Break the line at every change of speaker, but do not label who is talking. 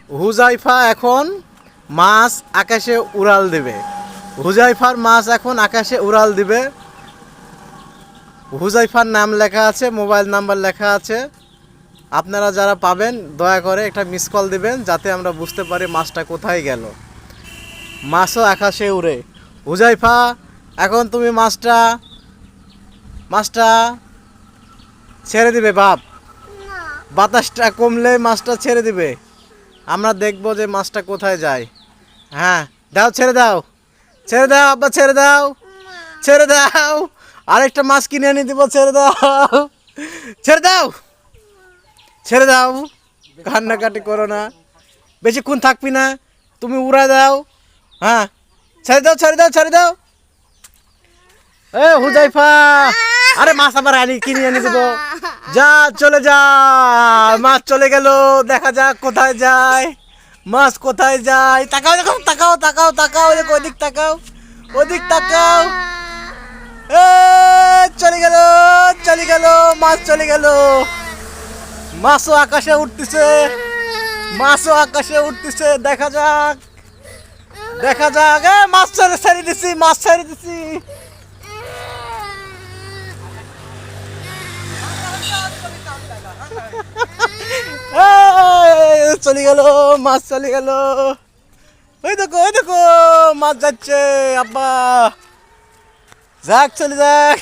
হুজাইফা এখন মাছ আকাশে উড়াল দেবে। হুজাইফার মাছ এখন আকাশে উড়াল দিবে। হুজাইফার নাম লেখা আছে, মোবাইল নাম্বার লেখা আছে। আপনারা যারা পাবেন দয়া করে একটা মিস কল দিবেন, যাতে আমরা বুঝতে পারি মাছটা কোথায় গেল। মাছও আকাশে উড়ে। হুজাইফা, এখন তুমি মাছটা মাছটা ছেড়ে দিবে বাপ। বাতাসটা কমলে মাছটা ছেড়ে দিবে। আমরা দেখব যে মাছটা কোথায় যায়। হ্যাঁ, দাও, ছেড়ে দাও, ছেড়ে দাও আব্বা, ছেড়ে দাও, ছেড়ে দাও। আরেকটা মাছ কিনে এনে দিব, ছেড়ে দাও, ছেড়ে দাও, ছেড়ে দাও। কান্নাকাটি করো না, বেশিক্ষণ থাকবি না, তুমি উড়া দাও। হ্যাঁ, ছেড়ে দাও, ছেড়ে দাও, ছেড়ে দাও। এ হুজাইফা, আরে মাছ আবার কিনে এনে দিব। যা, চলে যা, মাছ চলে গেল। দেখা যাক কোথায় যায়, মাছ কোথায় যায়। তাকাও, দেখো, তাকাও, তাকাও, তাকাও, দেখো, ওদিক তাকাও, ওদিক তাকাও। এ চলে গেল, চলে গেল, মাছ চলে গেল। মাছও আকাশে উঠতেছে, মাছও আকাশে উঠতেছে। দেখা যাক, দেখা যাক। এ মাছ ছেড়ে দিছি, মাছ ছেড়ে দিছি। চলে গেল, মাছ চলে গেল। ওই দেখো, ওই দেখো, মাছ যাচ্ছে আব্বা। যাক, চলে যাক।